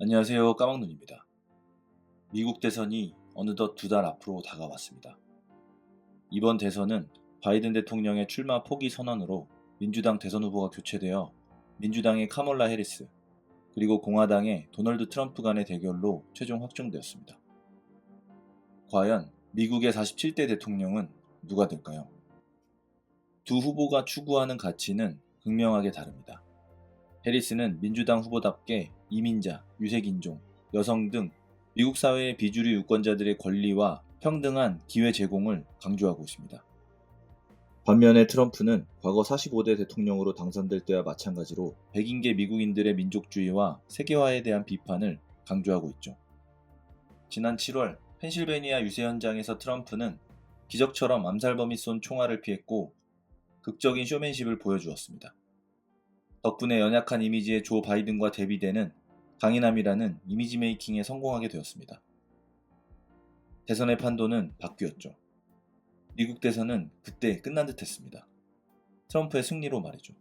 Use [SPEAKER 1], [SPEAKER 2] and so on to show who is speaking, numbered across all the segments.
[SPEAKER 1] 안녕하세요. 까막눈입니다. 미국 대선이 어느덧 2달 앞으로 다가왔습니다. 이번 대선은 바이든 대통령의 출마 포기 선언으로 민주당 대선 후보가 교체되어 민주당의 카멀라 해리스 그리고 공화당의 도널드 트럼프 간의 대결로 최종 확정되었습니다. 과연 미국의 47대 대통령은 누가 될까요? 두 후보가 추구하는 가치는 극명하게 다릅니다. 해리스는 민주당 후보답게 이민자, 유색인종, 여성 등 미국 사회의 비주류 유권자들의 권리와 평등한 기회 제공을 강조하고 있습니다. 반면에 트럼프는 과거 45대 대통령으로 당선될 때와 마찬가지로 백인계 미국인들의 민족주의와 세계화에 대한 비판을 강조하고 있죠. 지난 7월 펜실베니아 유세 현장에서 트럼프는 기적처럼 암살범이 쏜 총알을 피했고 극적인 쇼맨십을 보여주었습니다. 덕분에 연약한 이미지의 조 바이든과 대비되는 강인함이라는 이미지 메이킹에 성공하게 되었습니다. 대선의 판도는 바뀌었죠. 미국 대선은 그때 끝난 듯 했습니다. 트럼프의 승리로 말이죠.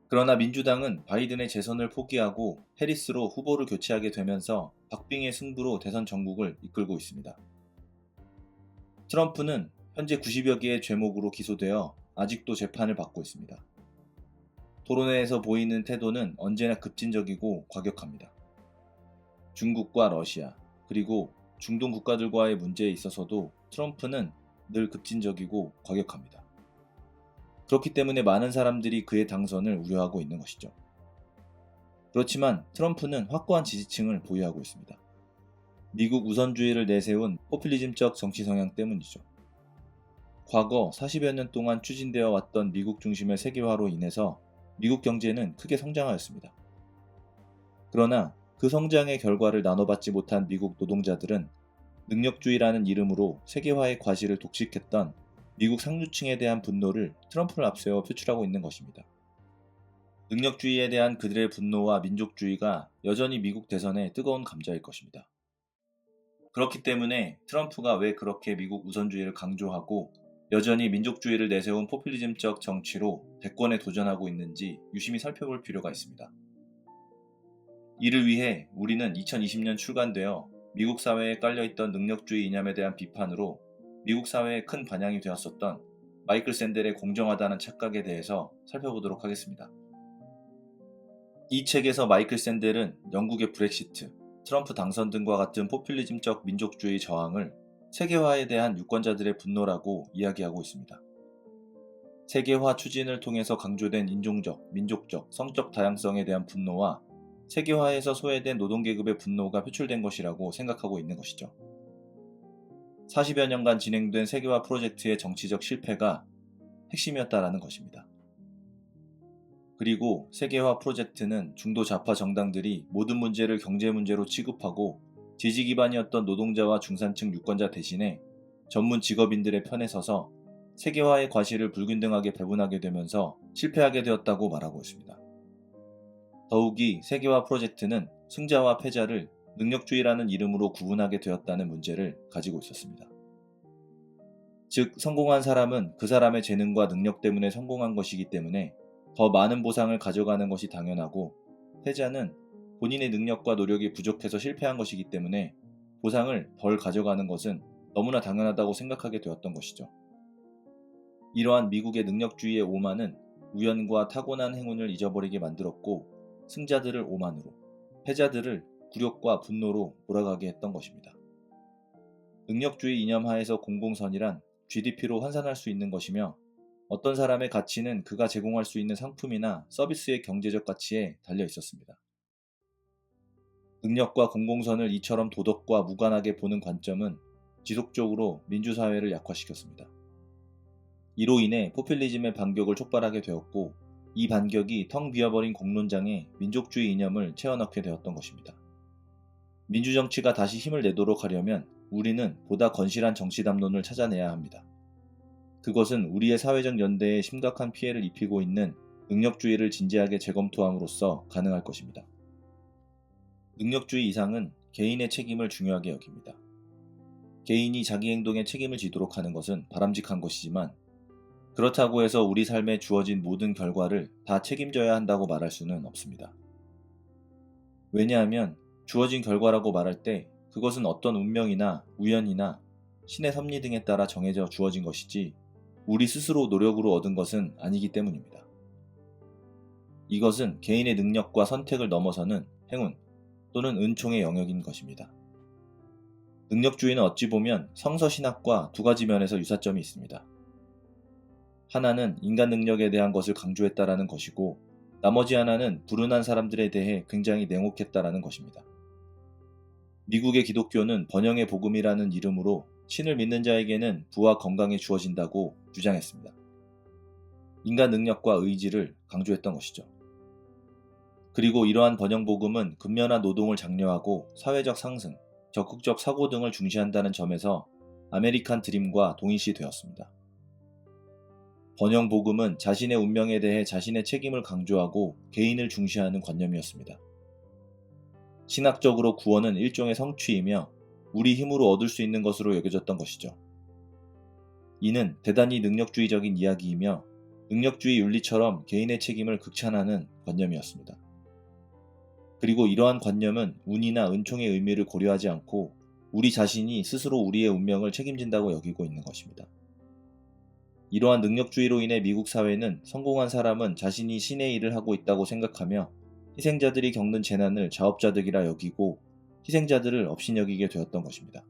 [SPEAKER 1] 그러나 민주당은 바이든의 재선을 포기하고 해리스로 후보를 교체하게 되면서 박빙의 승부로 대선 전국을 이끌고 있습니다. 트럼프는 현재 90여 개의 죄목으로 기소되어 아직도 재판을 받고 있습니다. 토론회에서 보이는 태도는 언제나 급진적이고 과격합니다. 중국과 러시아, 그리고 중동 국가들과의 문제에 있어서도 트럼프는 늘 급진적이고 과격합니다. 그렇기 때문에 많은 사람들이 그의 당선을 우려하고 있는 것이죠. 그렇지만 트럼프는 확고한 지지층을 보유하고 있습니다. 미국 우선주의를 내세운 포퓰리즘적 정치 성향 때문이죠. 과거 40여 년 동안 추진되어 왔던 미국 중심의 세계화로 인해서 미국 경제는 크게 성장하였습니다. 그러나 그 성장의 결과를 나눠받지 못한 미국 노동자들은 능력주의라는 이름으로 세계화의 과실을 독식했던 미국 상류층에 대한 분노를 트럼프를 앞세워 표출하고 있는 것입니다. 능력주의에 대한 그들의 분노와 민족주의가 여전히 미국 대선의 뜨거운 감자일 것입니다. 그렇기 때문에 트럼프가 왜 그렇게 미국 우선주의를 강조하고 여전히 민족주의를 내세운 포퓰리즘적 정치로 대권에 도전하고 있는지 유심히 살펴볼 필요가 있습니다. 이를 위해 우리는 2020년 출간되어 미국 사회에 깔려있던 능력주의 이념에 대한 비판으로 미국 사회에 큰 반향이 되었었던 마이클 샌델의 공정하다는 착각에 대해서 살펴보도록 하겠습니다. 이 책에서 마이클 샌델은 영국의 브렉시트, 트럼프 당선 등과 같은 포퓰리즘적 민족주의 저항을 세계화에 대한 유권자들의 분노라고 이야기하고 있습니다. 세계화 추진을 통해서 강조된 인종적, 민족적, 성적 다양성에 대한 분노와 세계화에서 소외된 노동계급의 분노가 표출된 것이라고 생각하고 있는 것이죠. 40여 년간 진행된 세계화 프로젝트의 정치적 실패가 핵심이었다라는 것입니다. 그리고 세계화 프로젝트는 중도 좌파 정당들이 모든 문제를 경제 문제로 취급하고 지지 기반이었던 노동자와 중산층 유권자 대신에 전문 직업인들의 편에 서서 세계화의 과실을 불균등하게 배분하게 되면서 실패하게 되었다고 말하고 있습니다. 더욱이 세계화 프로젝트는 승자와 패자를 능력주의라는 이름으로 구분하게 되었다는 문제를 가지고 있었습니다. 즉, 성공한 사람은 그 사람의 재능과 능력 때문에 성공한 것이기 때문에 더 많은 보상을 가져가는 것이 당연하고, 패자는 본인의 능력과 노력이 부족해서 실패한 것이기 때문에 보상을 덜 가져가는 것은 너무나 당연하다고 생각하게 되었던 것이죠. 이러한 미국의 능력주의의 오만은 우연과 타고난 행운을 잊어버리게 만들었고, 승자들을 오만으로, 패자들을 굴욕과 분노로 몰아가게 했던 것입니다. 능력주의 이념 하에서 공공선이란 GDP로 환산할 수 있는 것이며, 어떤 사람의 가치는 그가 제공할 수 있는 상품이나 서비스의 경제적 가치에 달려 있었습니다. 능력과 공공선을 이처럼 도덕과 무관하게 보는 관점은 지속적으로 민주사회를 약화시켰습니다. 이로 인해 포퓰리즘의 반격을 촉발하게 되었고, 이 반격이 텅 비어버린 공론장에 민족주의 이념을 채워넣게 되었던 것입니다. 민주정치가 다시 힘을 내도록 하려면 우리는 보다 건실한 정치 담론을 찾아내야 합니다. 그것은 우리의 사회적 연대에 심각한 피해를 입히고 있는 능력주의를 진지하게 재검토함으로써 가능할 것입니다. 능력주의 이상은 개인의 책임을 중요하게 여깁니다. 개인이 자기 행동에 책임을 지도록 하는 것은 바람직한 것이지만, 그렇다고 해서 우리 삶에 주어진 모든 결과를 다 책임져야 한다고 말할 수는 없습니다. 왜냐하면 주어진 결과라고 말할 때 그것은 어떤 운명이나 우연이나 신의 섭리 등에 따라 정해져 주어진 것이지 우리 스스로 노력으로 얻은 것은 아니기 때문입니다. 이것은 개인의 능력과 선택을 넘어서는 행운 또는 은총의 영역인 것입니다. 능력주의는 어찌 보면 성서신학과 두 가지 면에서 유사점이 있습니다. 하나는 인간 능력에 대한 것을 강조했다라는 것이고 나머지 하나는 불운한 사람들에 대해 굉장히 냉혹했다라는 것입니다. 미국의 기독교는 번영의 복음이라는 이름으로 신을 믿는 자에게는 부와 건강이 주어진다고 주장했습니다. 인간 능력과 의지를 강조했던 것이죠. 그리고 이러한 번영 복음은 근면한 노동을 장려하고 사회적 상승, 적극적 사고 등을 중시한다는 점에서 아메리칸 드림과 동일시 되었습니다. 번영 복음은 자신의 운명에 대해 자신의 책임을 강조하고 개인을 중시하는 관념이었습니다. 신학적으로 구원은 일종의 성취이며 우리 힘으로 얻을 수 있는 것으로 여겨졌던 것이죠. 이는 대단히 능력주의적인 이야기이며 능력주의 윤리처럼 개인의 책임을 극찬하는 관념이었습니다. 그리고 이러한 관념은 운이나 은총의 의미를 고려하지 않고 우리 자신이 스스로 우리의 운명을 책임진다고 여기고 있는 것입니다. 이러한 능력주의로 인해 미국 사회는 성공한 사람은 자신이 신의 일을 하고 있다고 생각하며 희생자들이 겪는 재난을 자업자득이라 여기고 희생자들을 업신여기게 되었던 것입니다.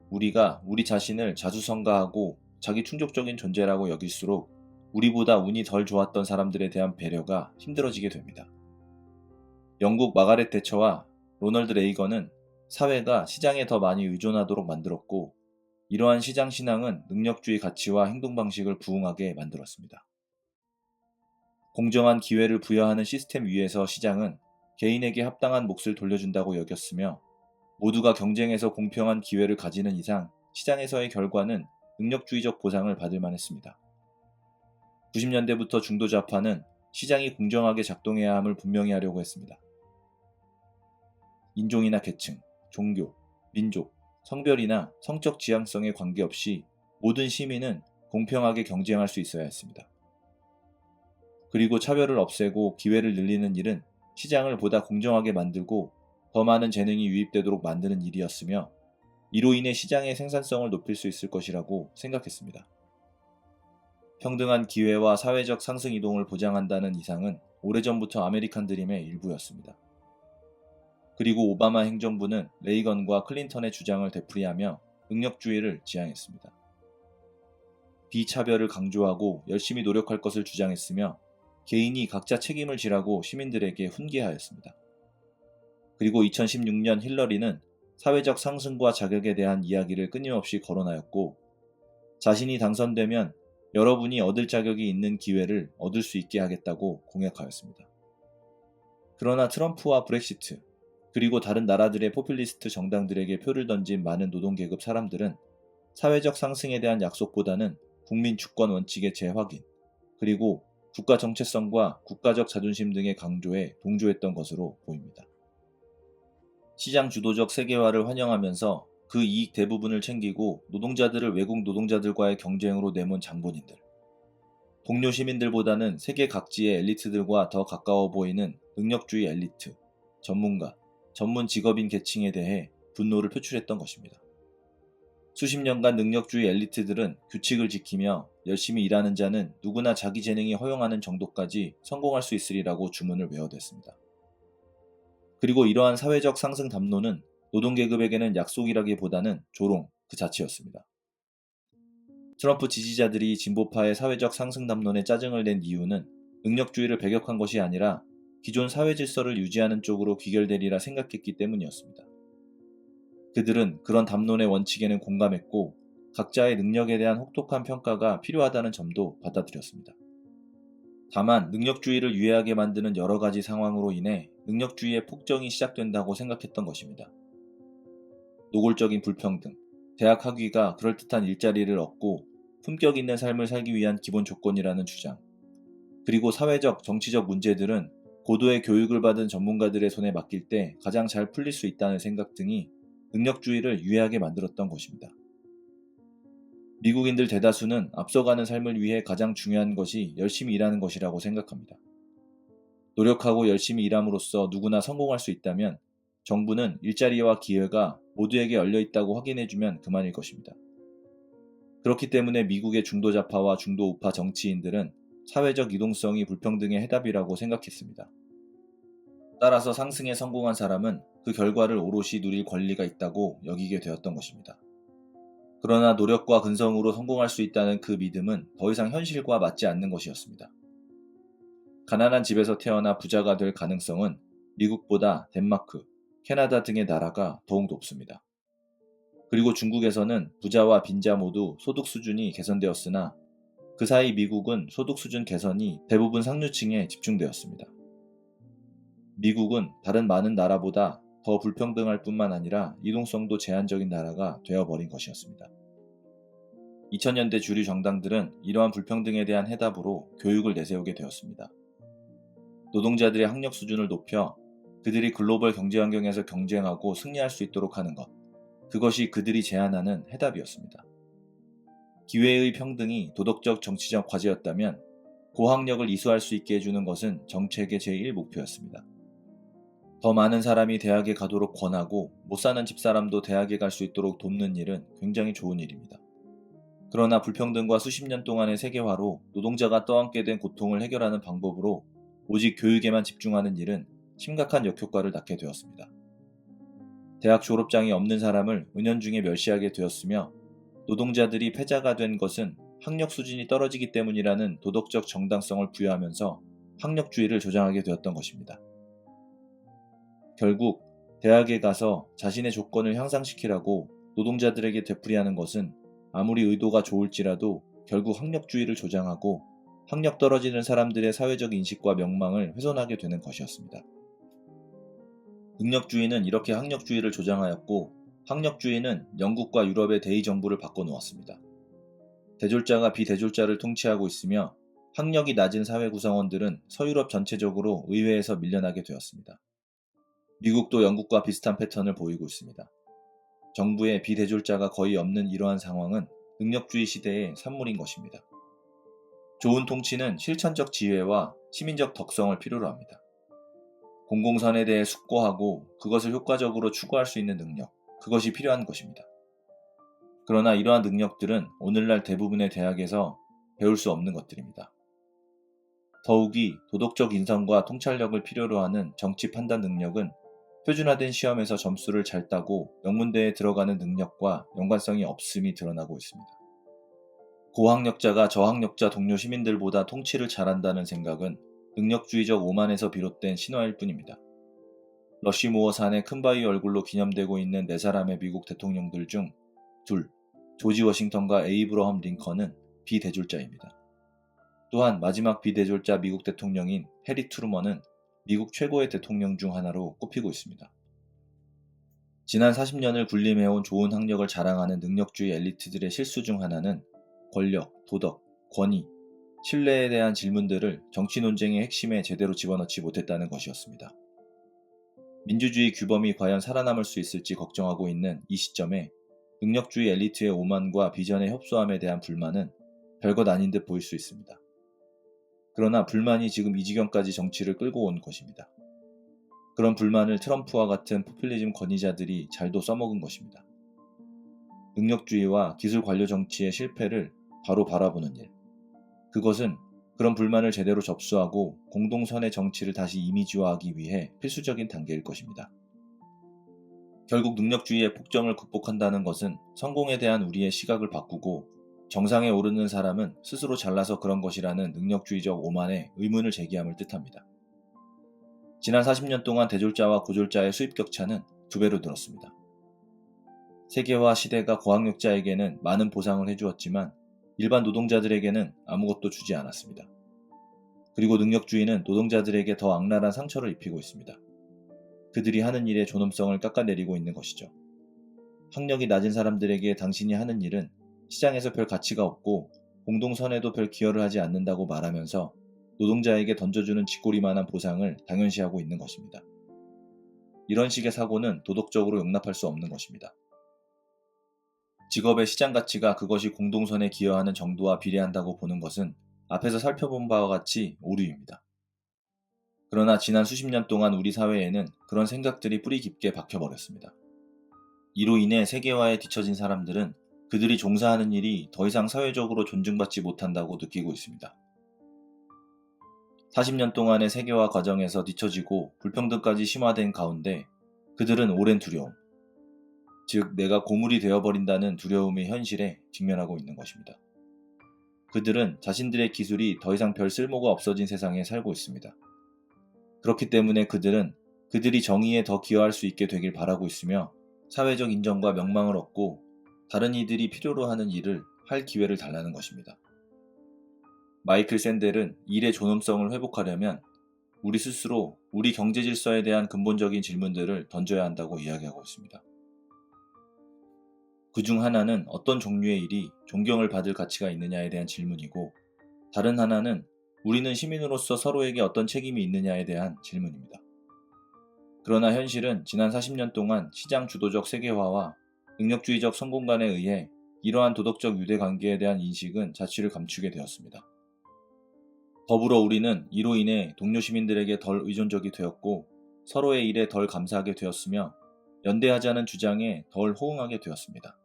[SPEAKER 1] 우리가 우리 자신을 자수성가하고 자기 충족적인 존재라고 여길수록 우리보다 운이 덜 좋았던 사람들에 대한 배려가 힘들어지게 됩니다. 영국 마가렛 대처와 로널드 레이건은 사회가 시장에 더 많이 의존하도록 만들었고 이러한 시장 신앙은 능력주의 가치와 행동 방식을 부응하게 만들었습니다. 공정한 기회를 부여하는 시스템 위에서 시장은 개인에게 합당한 몫을 돌려준다고 여겼으며 모두가 경쟁에서 공평한 기회를 가지는 이상 시장에서의 결과는 능력주의적 보상을 받을 만했습니다. 90년대부터 중도 좌파는 시장이 공정하게 작동해야 함을 분명히 하려고 했습니다. 인종이나 계층, 종교, 민족, 성별이나 성적 지향성에 관계없이 모든 시민은 공평하게 경쟁할 수 있어야 했습니다. 그리고 차별을 없애고 기회를 늘리는 일은 시장을 보다 공정하게 만들고 더 많은 재능이 유입되도록 만드는 일이었으며 이로 인해 시장의 생산성을 높일 수 있을 것이라고 생각했습니다. 평등한 기회와 사회적 상승 이동을 보장한다는 이상은 오래전부터 아메리칸 드림의 일부였습니다. 그리고 오바마 행정부는 레이건과 클린턴의 주장을 되풀이하며 능력주의를 지향했습니다. 비차별을 강조하고 열심히 노력할 것을 주장했으며 개인이 각자 책임을 지라고 시민들에게 훈계하였습니다. 그리고 2016년 힐러리는 사회적 상승과 자격에 대한 이야기를 끊임없이 거론하였고 자신이 당선되면 여러분이 얻을 자격이 있는 기회를 얻을 수 있게 하겠다고 공약하였습니다. 그러나 트럼프와 브렉시트 그리고 다른 나라들의 포퓰리스트 정당들에게 표를 던진 많은 노동계급 사람들은 사회적 상승에 대한 약속보다는 국민 주권 원칙의 재확인 그리고 국가 정체성과 국가적 자존심 등의 강조에 동조했던 것으로 보입니다. 시장 주도적 세계화를 환영하면서 그 이익 대부분을 챙기고 노동자들을 외국 노동자들과의 경쟁으로 내몬 장본인들. 동료 시민들보다는 세계 각지의 엘리트들과 더 가까워 보이는 능력주의 엘리트, 전문가, 전문 직업인 계층에 대해 분노를 표출했던 것입니다. 수십 년간 능력주의 엘리트들은 규칙을 지키며 열심히 일하는 자는 누구나 자기 재능이 허용하는 정도까지 성공할 수 있으리라고 주문을 외워댔습니다. 그리고 이러한 사회적 상승 담론은 노동계급에게는 약속이라기보다는 조롱 그 자체였습니다. 트럼프 지지자들이 진보파의 사회적 상승 담론에 짜증을 낸 이유는 능력주의를 배격한 것이 아니라 기존 사회 질서를 유지하는 쪽으로 귀결되리라 생각했기 때문이었습니다. 그들은 그런 담론의 원칙에는 공감했고 각자의 능력에 대한 혹독한 평가가 필요하다는 점도 받아들였습니다. 다만 능력주의를 유해하게 만드는 여러 가지 상황으로 인해 능력주의의 폭정이 시작된다고 생각했던 것입니다. 노골적인 불평등, 대학 학위가 그럴듯한 일자리를 얻고 품격 있는 삶을 살기 위한 기본 조건이라는 주장, 그리고 사회적, 정치적 문제들은 고도의 교육을 받은 전문가들의 손에 맡길 때 가장 잘 풀릴 수 있다는 생각 등이 능력주의를 유해하게 만들었던 것입니다. 미국인들 대다수는 앞서가는 삶을 위해 가장 중요한 것이 열심히 일하는 것이라고 생각합니다. 노력하고 열심히 일함으로써 누구나 성공할 수 있다면 정부는 일자리와 기회가 모두에게 열려 있다고 확인해주면 그만일 것입니다. 그렇기 때문에 미국의 중도좌파와 중도우파 정치인들은 사회적 이동성이 불평등의 해답이라고 생각했습니다. 따라서 상승에 성공한 사람은 그 결과를 오롯이 누릴 권리가 있다고 여기게 되었던 것입니다. 그러나 노력과 근성으로 성공할 수 있다는 그 믿음은 더 이상 현실과 맞지 않는 것이었습니다. 가난한 집에서 태어나 부자가 될 가능성은 미국보다 덴마크, 캐나다 등의 나라가 더욱 높습니다. 그리고 중국에서는 부자와 빈자 모두 소득 수준이 개선되었으나 그 사이 미국은 소득 수준 개선이 대부분 상류층에 집중되었습니다. 미국은 다른 많은 나라보다 더 불평등할 뿐만 아니라 이동성도 제한적인 나라가 되어버린 것이었습니다. 2000년대 주류 정당들은 이러한 불평등에 대한 해답으로 교육을 내세우게 되었습니다. 노동자들의 학력 수준을 높여 그들이 글로벌 경제 환경에서 경쟁하고 승리할 수 있도록 하는 것, 그것이 그들이 제안하는 해답이었습니다. 기회의 평등이 도덕적 정치적 과제였다면 고학력을 이수할 수 있게 해주는 것은 정책의 제1목표였습니다. 더 많은 사람이 대학에 가도록 권하고 못 사는 집사람도 대학에 갈 수 있도록 돕는 일은 굉장히 좋은 일입니다. 그러나 불평등과 수십 년 동안의 세계화로 노동자가 떠안게 된 고통을 해결하는 방법으로 오직 교육에만 집중하는 일은 심각한 역효과를 낳게 되었습니다. 대학 졸업장이 없는 사람을 은연중에 멸시하게 되었으며 노동자들이 패자가 된 것은 학력 수준이 떨어지기 때문이라는 도덕적 정당성을 부여하면서 학력주의를 조장하게 되었던 것입니다. 결국 대학에 가서 자신의 조건을 향상시키라고 노동자들에게 되풀이하는 것은 아무리 의도가 좋을지라도 결국 학력주의를 조장하고 학력 떨어지는 사람들의 사회적 인식과 명망을 훼손하게 되는 것이었습니다. 능력주의는 이렇게 학력주의를 조장하였고 학력주의는 영국과 유럽의 대의정부를 바꿔놓았습니다. 대졸자가 비대졸자를 통치하고 있으며 학력이 낮은 사회 구성원들은 서유럽 전체적으로 의회에서 밀려나게 되었습니다. 미국도 영국과 비슷한 패턴을 보이고 있습니다. 정부에 비대졸자가 거의 없는 이러한 상황은 능력주의 시대의 산물인 것입니다. 좋은 통치는 실천적 지혜와 시민적 덕성을 필요로 합니다. 공공선에 대해 숙고하고 그것을 효과적으로 추구할 수 있는 능력, 그것이 필요한 것입니다. 그러나 이러한 능력들은 오늘날 대부분의 대학에서 배울 수 없는 것들입니다. 더욱이 도덕적 인성과 통찰력을 필요로 하는 정치 판단 능력은 표준화된 시험에서 점수를 잘 따고 영문대에 들어가는 능력과 연관성이 없음이 드러나고 있습니다. 고학력자가 저학력자 동료 시민들보다 통치를 잘한다는 생각은 능력주의적 오만에서 비롯된 신화일 뿐입니다. 러시모어 산의 큰바위 얼굴로 기념되고 있는 4사람의 미국 대통령들 중 둘, 조지 워싱턴과 에이브러함 링컨은 비대졸자입니다. 또한 마지막 비대졸자 미국 대통령인 해리 트루먼은 미국 최고의 대통령 중 하나로 꼽히고 있습니다. 지난 40년을 군림해온 좋은 학력을 자랑하는 능력주의 엘리트들의 실수 중 하나는 권력, 도덕, 권위, 신뢰에 대한 질문들을 정치 논쟁의 핵심에 제대로 집어넣지 못했다는 것이었습니다. 민주주의 규범이 과연 살아남을 수 있을지 걱정하고 있는 이 시점에 능력주의 엘리트의 오만과 비전의 협소함에 대한 불만은 별것 아닌 듯 보일 수 있습니다. 그러나 불만이 지금 이 지경까지 정치를 끌고 온 것입니다. 그런 불만을 트럼프와 같은 포퓰리즘 권위자들이 잘도 써먹은 것입니다. 능력주의와 기술 관료 정치의 실패를 바로 바라보는 일. 그것은 그런 불만을 제대로 접수하고 공동선의 정치를 다시 이미지화하기 위해 필수적인 단계일 것입니다. 결국 능력주의의 폭정을 극복한다는 것은 성공에 대한 우리의 시각을 바꾸고 정상에 오르는 사람은 스스로 잘나서 그런 것이라는 능력주의적 오만에 의문을 제기함을 뜻합니다. 지난 40년 동안 대졸자와 고졸자의 수입 격차는 2배로 늘었습니다. 세계화 시대가 고학력자에게는 많은 보상을 해주었지만 일반 노동자들에게는 아무것도 주지 않았습니다. 그리고 능력주의는 노동자들에게 더 악랄한 상처를 입히고 있습니다. 그들이 하는 일의 존엄성을 깎아내리고 있는 것이죠. 학력이 낮은 사람들에게 당신이 하는 일은 시장에서 별 가치가 없고 공동선에도 별 기여를 하지 않는다고 말하면서 노동자에게 던져주는 쥐꼬리만한 보상을 당연시하고 있는 것입니다. 이런 식의 사고는 도덕적으로 용납할 수 없는 것입니다. 직업의 시장 가치가 그것이 공동선에 기여하는 정도와 비례한다고 보는 것은 앞에서 살펴본 바와 같이 오류입니다. 그러나 지난 수십 년 동안 우리 사회에는 그런 생각들이 뿌리 깊게 박혀버렸습니다. 이로 인해 세계화에 뒤처진 사람들은 그들이 종사하는 일이 더 이상 사회적으로 존중받지 못한다고 느끼고 있습니다. 40년 동안의 세계화 과정에서 뒤처지고 불평등까지 심화된 가운데 그들은 오랜 두려움, 즉 내가 고물이 되어버린다는 두려움의 현실에 직면하고 있는 것입니다. 그들은 자신들의 기술이 더 이상 별 쓸모가 없어진 세상에 살고 있습니다. 그렇기 때문에 그들은 그들이 정의에 더 기여할 수 있게 되길 바라고 있으며 사회적 인정과 명망을 얻고 다른 이들이 필요로 하는 일을 할 기회를 달라는 것입니다. 마이클 샌델은 일의 존엄성을 회복하려면 우리 스스로 우리 경제 질서에 대한 근본적인 질문들을 던져야 한다고 이야기하고 있습니다. 그 중 하나는 어떤 종류의 일이 존경을 받을 가치가 있느냐에 대한 질문이고, 다른 하나는 우리는 시민으로서 서로에게 어떤 책임이 있느냐에 대한 질문입니다. 그러나 현실은 지난 40년 동안 시장 주도적 세계화와 능력주의적 성공관에 의해 이러한 도덕적 유대관계에 대한 인식은 자취를 감추게 되었습니다. 더불어 우리는 이로 인해 동료 시민들에게 덜 의존적이 되었고 서로의 일에 덜 감사하게 되었으며 연대하자는 주장에 덜 호응하게 되었습니다.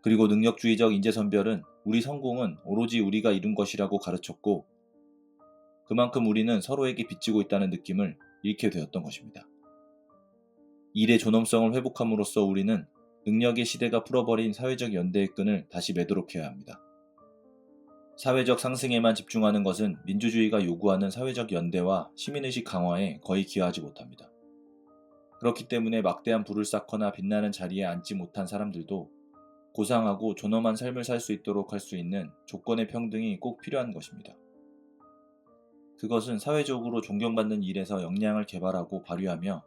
[SPEAKER 1] 그리고 능력주의적 인재선별은 우리 성공은 오로지 우리가 이룬 것이라고 가르쳤고 그만큼 우리는 서로에게 빚지고 있다는 느낌을 잃게 되었던 것입니다. 일의 존엄성을 회복함으로써 우리는 능력의 시대가 풀어버린 사회적 연대의 끈을 다시 매도록 해야 합니다. 사회적 상승에만 집중하는 것은 민주주의가 요구하는 사회적 연대와 시민의식 강화에 거의 기여하지 못합니다. 그렇기 때문에 막대한 부를 쌓거나 빛나는 자리에 앉지 못한 사람들도 고상하고 존엄한 삶을 살 수 있도록 할 수 있는 조건의 평등이 꼭 필요한 것입니다. 그것은 사회적으로 존경받는 일에서 역량을 개발하고 발휘하며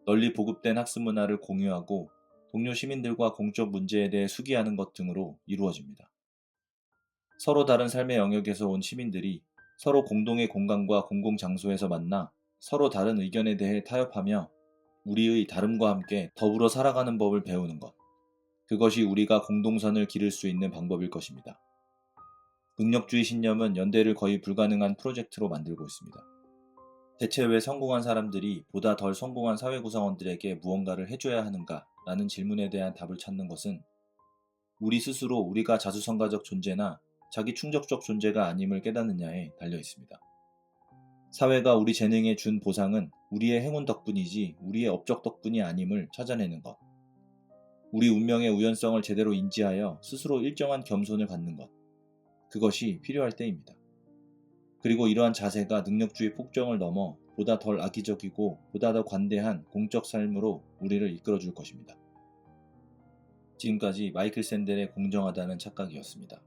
[SPEAKER 1] 널리 보급된 학습 문화를 공유하고 동료 시민들과 공적 문제에 대해 숙의하는 것 등으로 이루어집니다. 서로 다른 삶의 영역에서 온 시민들이 서로 공동의 공간과 공공장소에서 만나 서로 다른 의견에 대해 타협하며 우리의 다름과 함께 더불어 살아가는 법을 배우는 것. 그것이 우리가 공동선을 기를 수 있는 방법일 것입니다. 능력주의 신념은 연대를 거의 불가능한 프로젝트로 만들고 있습니다. 대체 왜 성공한 사람들이 보다 덜 성공한 사회 구성원들에게 무언가를 해줘야 하는가? 라는 질문에 대한 답을 찾는 것은 우리 스스로 우리가 자수성가적 존재나 자기 충족적 존재가 아님을 깨닫느냐에 달려 있습니다. 사회가 우리 재능에 준 보상은 우리의 행운 덕분이지 우리의 업적 덕분이 아님을 찾아내는 것. 우리 운명의 우연성을 제대로 인지하여 스스로 일정한 겸손을 갖는 것. 그것이 필요할 때입니다. 그리고 이러한 자세가 능력주의 폭정을 넘어 보다 덜 악의적이고 보다 더 관대한 공적 삶으로 우리를 이끌어줄 것입니다. 지금까지 마이클 샌델의 공정하다는 착각이었습니다.